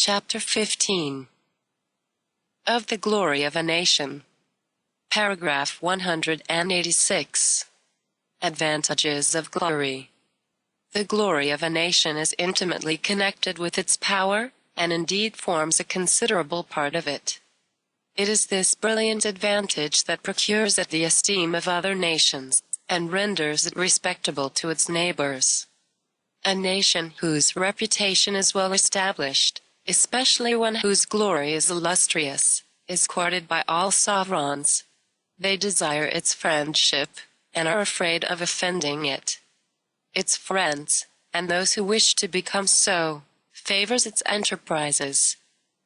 Chapter 15. Of the Glory of a Nation. Paragraph 186. Advantages of Glory. The glory of a nation is intimately connected with its power, and indeed forms a considerable part of it. It is this brilliant advantage that procures it the esteem of other nations, and renders it respectable to its neighbors. A nation whose reputation is well established, especially one whose glory is illustrious, is courted by all sovereigns. They desire its friendship, and are afraid of offending it. Its friends, and those who wish to become so, favors its enterprises,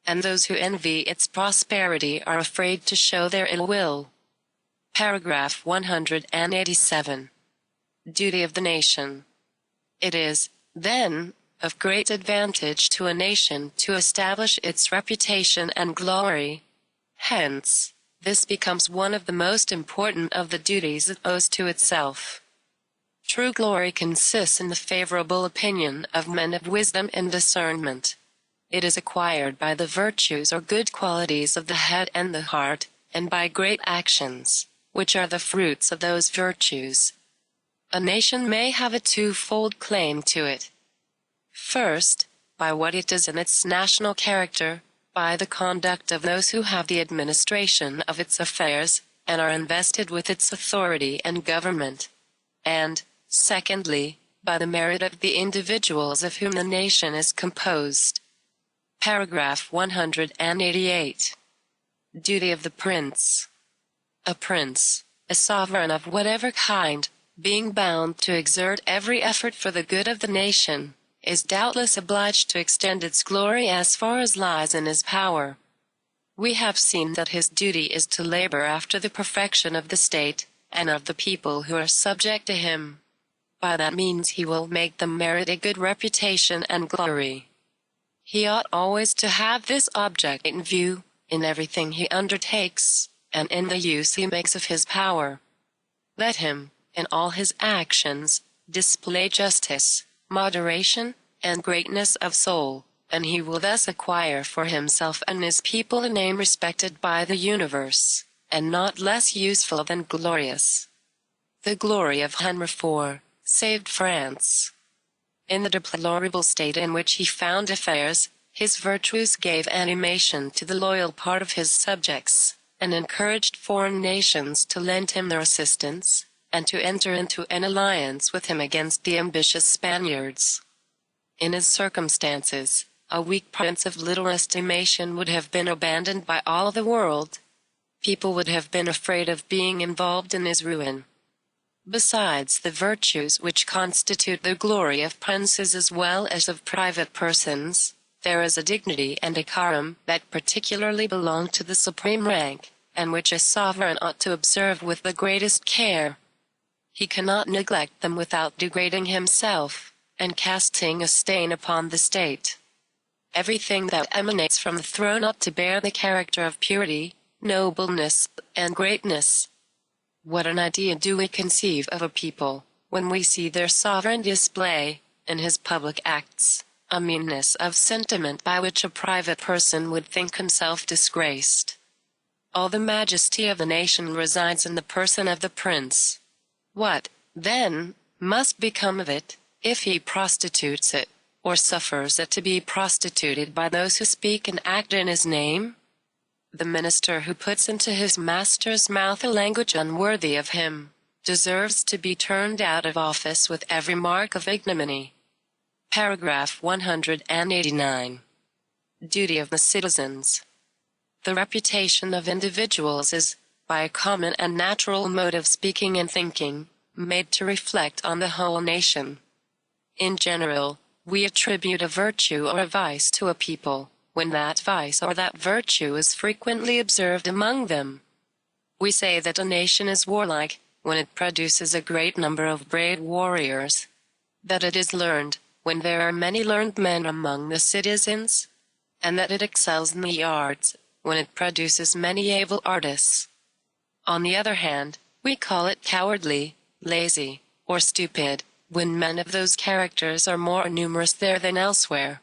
and those who envy its prosperity are afraid to show their ill will. Paragraph 187. Duty of the nation. It is, then, of great advantage to a nation to establish its reputation and glory. Hence, this becomes one of the most important of the duties it owes to itself. True glory consists in the favorable opinion of men of wisdom and discernment. It is acquired by the virtues or good qualities of the head and the heart, and by great actions, which are the fruits of those virtues. A nation may have a twofold claim to it. First, by what it is in its national character, by the conduct of those who have the administration of its affairs, and are invested with its authority and government. And, secondly, by the merit of the individuals of whom the nation is composed. Paragraph 188. Duty of the prince. A prince, a sovereign of whatever kind, being bound to exert every effort for the good of the nation, is doubtless obliged to extend its glory as far as lies in his power. We have seen that his duty is to labor after the perfection of the state, and of the people who are subject to him. By that means he will make them merit a good reputation and glory. He ought always to have this object in view, in everything he undertakes, and in the use he makes of his power. Let him, in all his actions, display justice, moderation, and greatness of soul, and he will thus acquire for himself and his people a name respected by the universe, and not less useful than glorious. The glory of Henry IV saved France. In the deplorable state in which he found affairs, his virtues gave animation to the loyal part of his subjects, and encouraged foreign nations to lend him their assistance, and to enter into an alliance with him against the ambitious Spaniards. In his circumstances, a weak prince of little estimation would have been abandoned by all the world. People would have been afraid of being involved in his ruin. Besides the virtues which constitute the glory of princes as well as of private persons, there is a dignity and decorum that particularly belong to the supreme rank, and which a sovereign ought to observe with the greatest care. He cannot neglect them without degrading himself, and casting a stain upon the state. Everything that emanates from the throne ought to bear the character of purity, nobleness, and greatness. What an idea do we conceive of a people, when we see their sovereign display, in his public acts, a meanness of sentiment by which a private person would think himself disgraced. All the majesty of the nation resides in the person of the prince. What, then, must become of it, if he prostitutes it, or suffers it to be prostituted by those who speak and act in his name? The minister who puts into his master's mouth a language unworthy of him, deserves to be turned out of office with every mark of ignominy. Paragraph 189. Duty of the citizens. The reputation of individuals is, by a common and natural mode of speaking and thinking, made to reflect on the whole nation. In general, we attribute a virtue or a vice to a people, when that vice or that virtue is frequently observed among them. We say that a nation is warlike, when it produces a great number of brave warriors. That it is learned, when there are many learned men among the citizens. And that it excels in the arts, when it produces many able artists. On the other hand, we call it cowardly, lazy, or stupid, when men of those characters are more numerous there than elsewhere.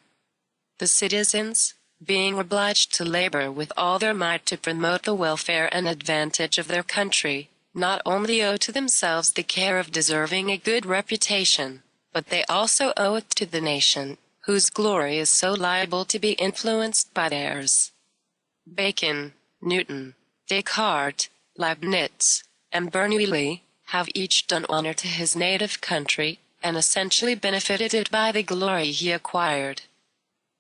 The citizens, being obliged to labor with all their might to promote the welfare and advantage of their country, not only owe to themselves the care of deserving a good reputation, but they also owe it to the nation, whose glory is so liable to be influenced by theirs. Bacon, Newton, Descartes, Leibniz, and Bernoulli have each done honor to his native country, and essentially benefited it by the glory he acquired.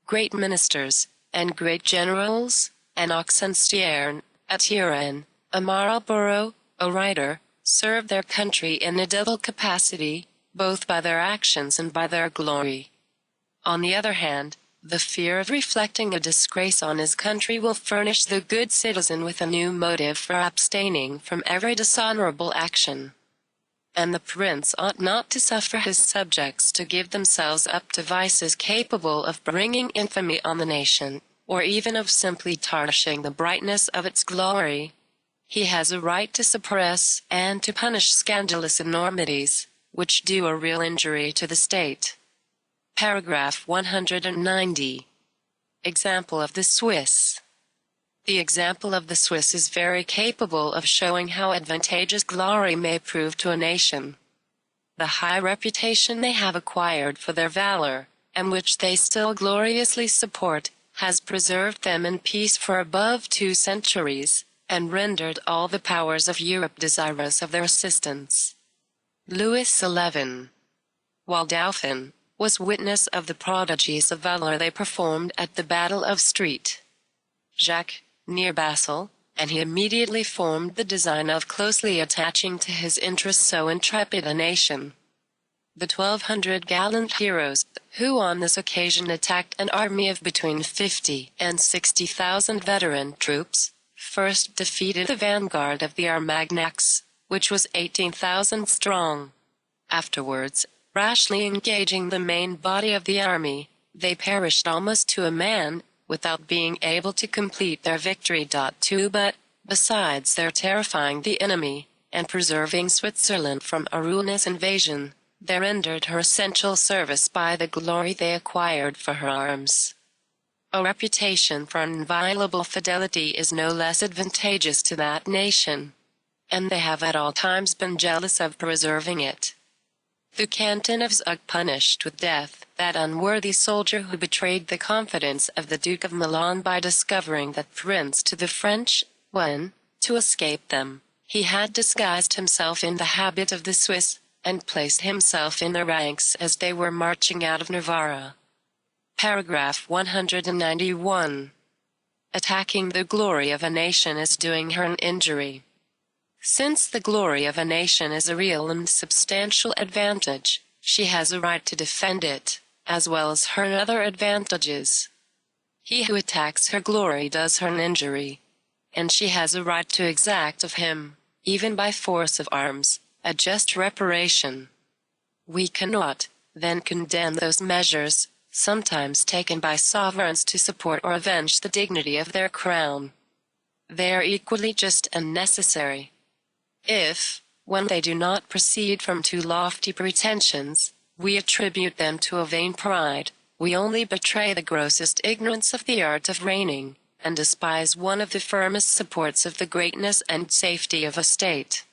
Great ministers, and great generals, an Oxenstiern, a Turenne, a Marlborough, a writer, served their country in a double capacity, both by their actions and by their glory. On the other hand, the fear of reflecting a disgrace on his country will furnish the good citizen with a new motive for abstaining from every dishonorable action. And the prince ought not to suffer his subjects to give themselves up to vices capable of bringing infamy on the nation, or even of simply tarnishing the brightness of its glory. He has a right to suppress and to punish scandalous enormities, which do a real injury to the state. Paragraph 190. Example of the Swiss. The example of the Swiss is very capable of showing how advantageous glory may prove to a nation. The high reputation they have acquired for their valor, and which they still gloriously support, has preserved them in peace for above 2 centuries, and rendered all the powers of Europe desirous of their assistance. Louis XI, while Dauphin, was witness of the prodigies of valor they performed at the Battle of Street Jacques, near Basel, and he immediately formed the design of closely attaching to his interests so intrepid a nation. The 1,200 gallant heroes, who on this occasion attacked an army of between 50 and 60,000 veteran troops, first defeated the vanguard of the Armagnacs, which was 18,000 strong. Afterwards, rashly engaging the main body of the army, they perished almost to a man, without being able to complete their victory. But, besides their terrifying the enemy, and preserving Switzerland from a ruinous invasion, they rendered her essential service by the glory they acquired for her arms. A reputation for inviolable fidelity is no less advantageous to that nation, and they have at all times been jealous of preserving it. The canton of Zug punished with death that unworthy soldier who betrayed the confidence of the Duke of Milan by discovering that prince to the French, when, to escape them, he had disguised himself in the habit of the Swiss, and placed himself in their ranks as they were marching out of Navarre. Paragraph 191. Attacking the glory of a nation is doing her an injury. Since the glory of a nation is a real and substantial advantage, she has a right to defend it, as well as her other advantages. He who attacks her glory does her an injury, and she has a right to exact of him, even by force of arms, a just reparation. We cannot, then, condemn those measures, sometimes taken by sovereigns to support or avenge the dignity of their crown. They are equally just and necessary. If, when they do not proceed from too lofty pretensions, we attribute them to a vain pride, we only betray the grossest ignorance of the art of reigning, and despise one of the firmest supports of the greatness and safety of a state.